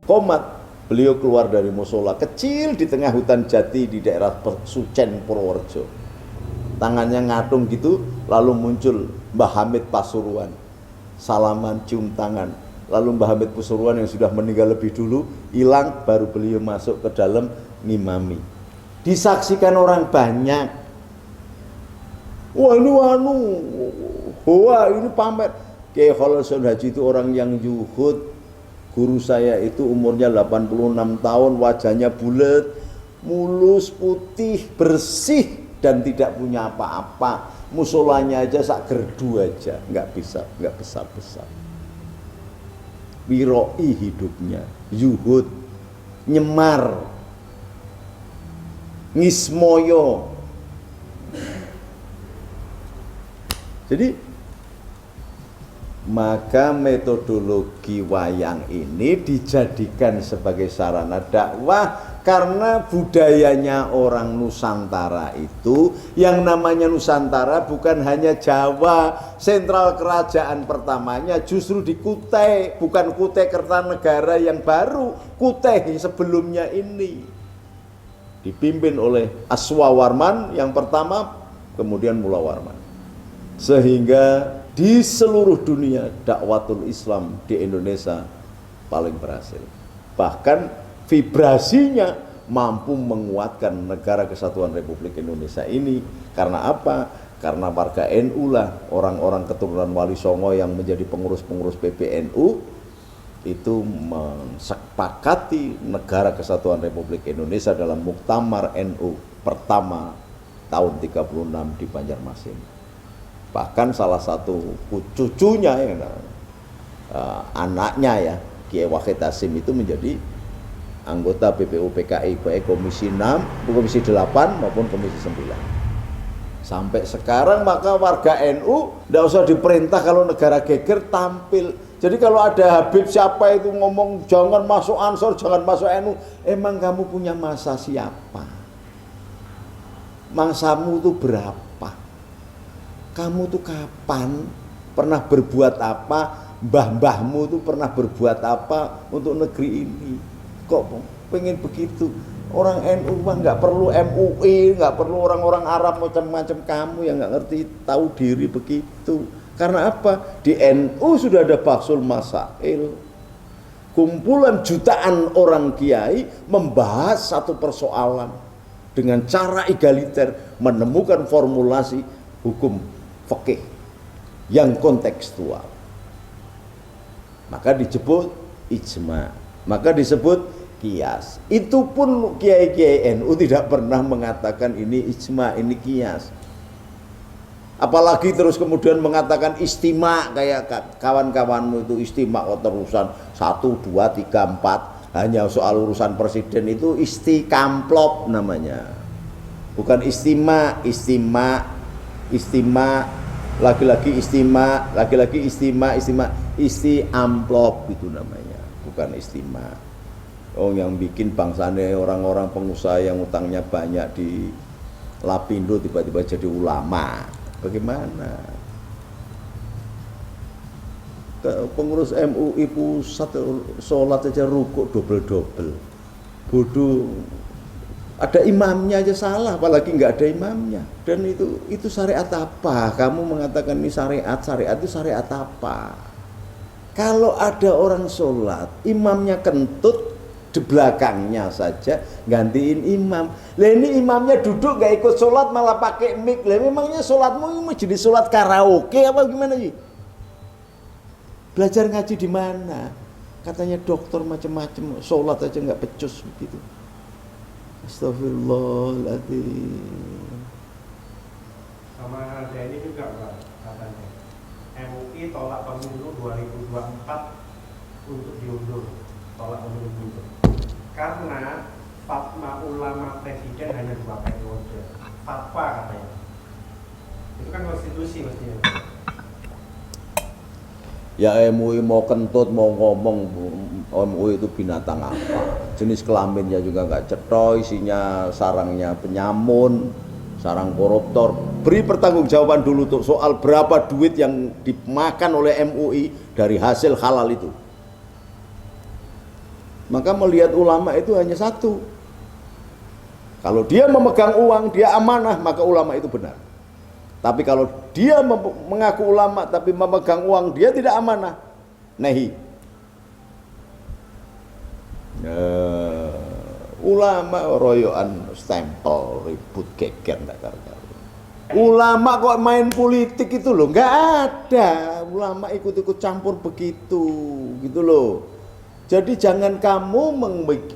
Komat, beliau keluar dari musola kecil di tengah hutan jati di daerah Sucen Purworejo. Tangannya ngatung gitu, lalu muncul Mbah Hamid Pasuruan. Salaman, cium tangan. Lalu Mbah Hamid Pasuruan yang sudah meninggal lebih dulu hilang, baru beliau masuk ke dalam ngimami. Disaksikan orang banyak. Wah ini pamer. Kiai Kholoson Haji itu orang yang zuhud. Guru saya itu umurnya 86 tahun, wajahnya bulat, mulus, putih, bersih, dan tidak punya apa-apa. Musolanya aja sak gerdu aja, nggak besar-besar. Wiroi hidupnya, zuhud, nyemar, ngismoyo. Jadi maka metodologi wayang ini dijadikan sebagai sarana dakwah karena budayanya orang Nusantara itu, yang namanya Nusantara bukan hanya Jawa. Sentral kerajaan pertamanya justru di Kutai, bukan Kutai Kertanegara yang baru, Kutai sebelumnya ini dipimpin oleh Aswawarman yang pertama, kemudian Mulawarman. Sehingga di seluruh dunia dakwatul Islam di Indonesia paling berhasil. Bahkan vibrasinya mampu menguatkan negara kesatuan Republik Indonesia ini. Karena apa? Karena warga NU lah, orang-orang keturunan Wali Songo yang menjadi pengurus-pengurus PBNU itu mensepakati negara kesatuan Republik Indonesia dalam Muktamar NU pertama tahun 36 di Banjarmasin. Bahkan salah satu cucunya yang anaknya ya, Kiai Wahid Hasim itu menjadi anggota BPUPKI baik Komisi 6, Komisi 8 maupun Komisi 9. Sampai sekarang maka warga NU tidak usah diperintah, kalau negara geger tampil. Jadi kalau ada Habib siapa itu ngomong jangan masuk Ansor, jangan masuk NU, emang kamu punya masa siapa? Mangsamu itu berapa? Kamu tuh kapan pernah berbuat apa? Mbah-mbahmu tuh pernah berbuat apa untuk negeri ini? Kok pengen begitu? Orang NU mah nggak perlu MUI, nggak perlu orang-orang Arab macam-macam, kamu yang nggak ngerti tahu diri begitu. Karena apa? Di NU sudah ada Bahsul Masail, kumpulan jutaan orang kiai membahas satu persoalan dengan cara egaliter, menemukan formulasi hukum fikih yang kontekstual. Maka disebut ijma, maka disebut kias. Itu pun kiai-kiai NU tidak pernah mengatakan ini ijma, ini kias. Apalagi terus kemudian mengatakan istima, kayak kawan-kawanmu itu istima urusan 1, 2, 3, 4. Hanya soal urusan presiden itu istikamplop namanya. Bukan istima, lagi-lagi istima, isti amplop itu namanya, bukan istima. Oh, yang bikin bangsane orang-orang pengusaha yang utangnya banyak di Lapindo tiba-tiba jadi ulama, bagaimana? Pengurus MUI pusat sholat aja rukuk double-double, bodoh. Ada imamnya aja salah, apalagi nggak ada imamnya. Dan itu syariat apa? Kamu mengatakan ini syariat itu syariat apa? Kalau ada orang sholat, imamnya kentut, di belakangnya saja gantiin imam. Lah ini imamnya duduk nggak ikut sholat malah pakai mic. Lah memangnya sholatmu ini jadi sholat karaoke apa gimana sih? Belajar ngaji di mana? Katanya dokter macam-macam, sholat aja nggak becus begitu. Astagfirullahaladzim. Sama ada ini juga Pak, katanya MUI tolak pemilu 2024 untuk diundur, tolak pemilu diundur karena fatwa ulama presiden hanya 2 periode. Fatwa katanya, itu kan konstitusi mestinya. Ya MUI mau kentut, mau ngomong, MUI itu binatang apa? Jenis kelaminnya juga nggak cetoy, isinya sarangnya penyamun, sarang koruptor. Beri pertanggungjawaban dulu tuh soal berapa duit yang dimakan oleh MUI dari hasil halal itu. Maka melihat ulama itu hanya satu. Kalau dia memegang uang, dia amanah, maka ulama itu benar. Tapi kalau dia mengaku ulama tapi memegang uang, dia tidak amanah. Nahi. Ulama royoan stempel ribut geger enggak karuan. Ulama kok main politik itu loh, nggak ada. Ulama ikut-ikut campur begitu, gitu loh. Jadi jangan kamu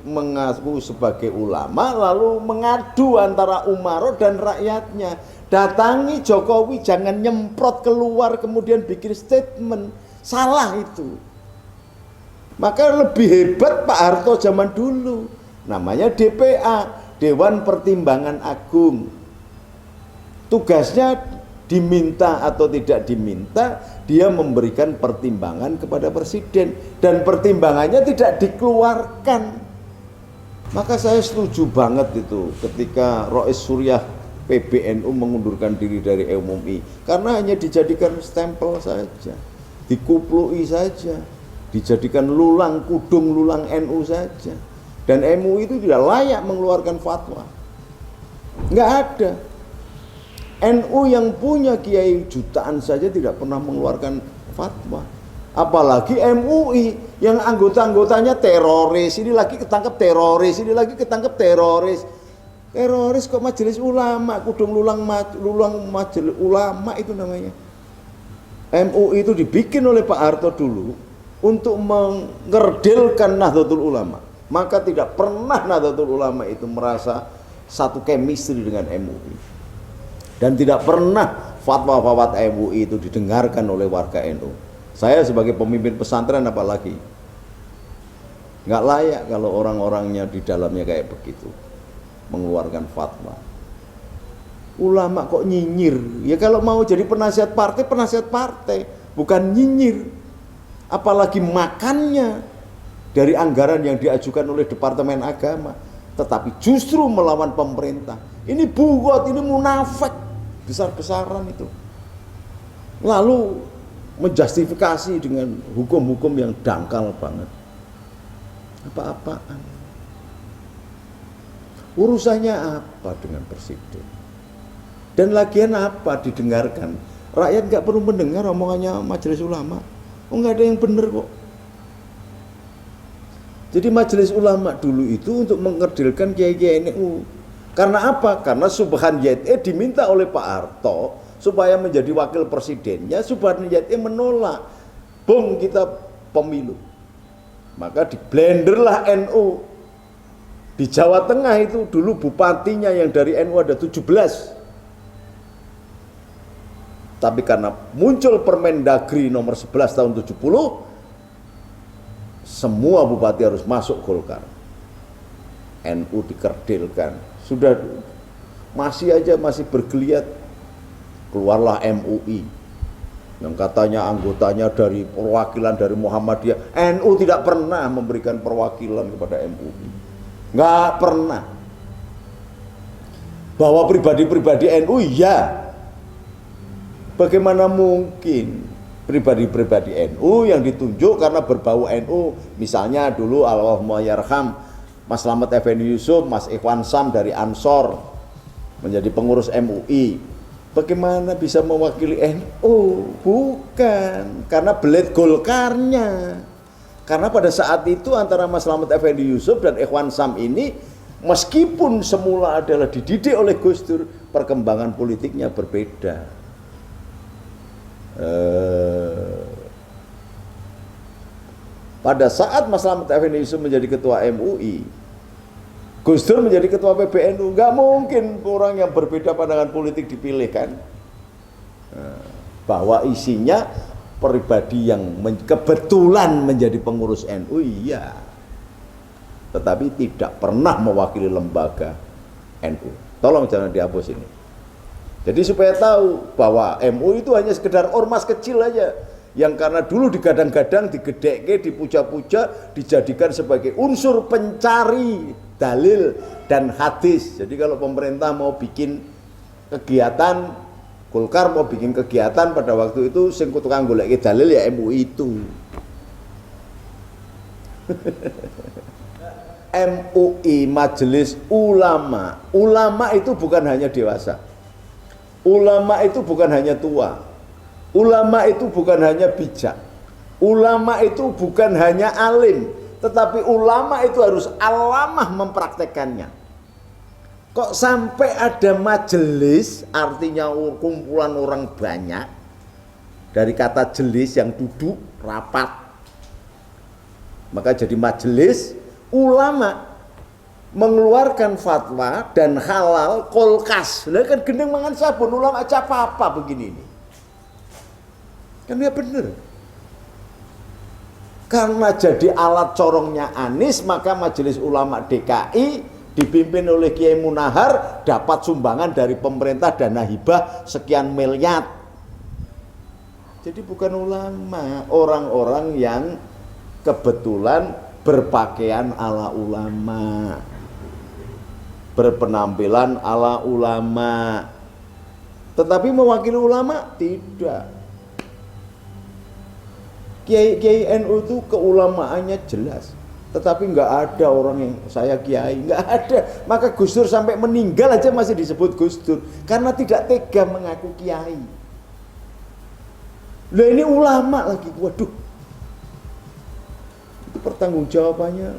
mengaku sebagai ulama lalu mengadu antara Umaro dan rakyatnya. Datangi Jokowi, jangan nyemprot keluar kemudian bikin statement. Salah itu. Maka lebih hebat Pak Harto zaman dulu. Namanya DPA, Dewan Pertimbangan Agung. Tugasnya diminta atau tidak diminta, dia memberikan pertimbangan kepada presiden dan pertimbangannya tidak dikeluarkan. Maka saya setuju banget itu ketika Rois Suryah PBNU mengundurkan diri dari MUI karena hanya dijadikan stempel saja, dikuplui saja, dijadikan lulang kudung lulang NU saja, dan MUI itu tidak layak mengeluarkan fatwa. Nggak ada. NU yang punya kiai jutaan saja tidak pernah mengeluarkan fatwa. Apalagi MUI yang anggota-anggotanya teroris, ini lagi ketangkep teroris, ini lagi ketangkep teroris. Teroris kok majelis ulama, kudung lulang majelis ulama itu namanya. MUI itu dibikin oleh Pak Harto dulu untuk mengerdilkan Nahdlatul Ulama. Maka tidak pernah Nahdlatul Ulama itu merasa satu chemistry dengan MUI. Dan tidak pernah fatwa-fatwa MUI itu didengarkan oleh warga NU. Saya sebagai pemimpin pesantren apalagi nggak layak kalau orang-orangnya di dalamnya kayak begitu mengeluarkan fatwa. Ulama kok nyinyir? Ya kalau mau jadi penasihat partai, bukan nyinyir. Apalagi makannya dari anggaran yang diajukan oleh Departemen Agama, tetapi justru melawan pemerintah. Ini bugot, ini munafik besar-besaran itu. Lalu menjustifikasi dengan hukum-hukum yang dangkal banget. Apa-apaan? Urusannya apa dengan presiden? Dan lagian apa didengarkan? Rakyat nggak perlu mendengar omongannya majelis ulama. Oh, nggak ada yang benar kok. Jadi majelis ulama dulu itu untuk mengerdilkan kiai-kiai NU. Karena apa? Karena Subhan YTE diminta oleh Pak Harto supaya menjadi wakil presidennya. Subhan YTE menolak. Bung, kita pemilu. Maka diblenderlah NU. Di Jawa Tengah itu dulu bupatinya yang dari NU ada 17. Tapi karena muncul Permendagri nomor 11 tahun 70, semua bupati harus masuk Golkar. NU dikerdilkan. Sudah masih bergeliat, keluarlah MUI yang katanya anggotanya dari perwakilan dari Muhammadiyah. NU tidak pernah memberikan perwakilan kepada MUI, nggak pernah. Bahwa pribadi-pribadi NU ya, bagaimana mungkin pribadi-pribadi NU yang ditunjuk karena berbau NU, misalnya dulu Allahumma yarham Mas Slamet Effendi Yusuf, Mas Ikhwan Sam dari Ansor menjadi pengurus MUI. Bagaimana bisa mewakili NU? Bukan, karena belit Golkarnya. Karena pada saat itu antara Mas Slamet Effendi Yusuf dan Ikhwan Sam ini meskipun semula adalah dididik oleh Gus Dur, perkembangan politiknya berbeda. Pada saat Mas Slamet Effendi Yusuf menjadi ketua MUI, Gus Dur menjadi ketua PBNU, nggak mungkin orang yang berbeda pandangan politik dipilih kan. Bahwa isinya pribadi yang kebetulan menjadi pengurus NU, iya, tetapi tidak pernah mewakili lembaga NU. Tolong jangan dihapus ini. Jadi supaya tahu bahwa MUI itu hanya sekedar ormas kecil aja, yang karena dulu digadang-gadang, digedeke, dipuja-puja, dijadikan sebagai unsur pencari dalil dan hadis. Jadi kalau pemerintah mau bikin kegiatan, Golkar mau bikin kegiatan pada waktu itu sing tukang golek dalil ya MUI itu. MUI, Majelis Ulama. Ulama itu bukan hanya dewasa. Ulama itu bukan hanya tua. Ulama itu bukan hanya bijak. Ulama itu bukan hanya alim, tetapi ulama itu harus alamah mempraktekannya. Kok sampai ada majelis, artinya kumpulan orang banyak, dari kata jelis yang duduk, rapat, maka jadi majelis ulama mengeluarkan fatwa dan halal kolkas. Lah kan gendeng mangan sabun, ulama aja apa begini ini. Kan ya bener. Karena jadi alat corongnya Anies, maka Majelis Ulama DKI dipimpin oleh Kiai Munahar dapat sumbangan dari pemerintah dana hibah sekian miliar. Jadi bukan ulama, orang-orang yang kebetulan berpakaian ala ulama, berpenampilan ala ulama, tetapi mewakili ulama tidak. Kiai NU itu keulamaannya jelas, tetapi nggak ada orang yang saya kiai, nggak ada. Maka Gus Dur sampai meninggal aja masih disebut Gus Dur karena tidak tega mengaku kiai. Lah ini ulama lagi, waduh, itu pertanggungjawabannya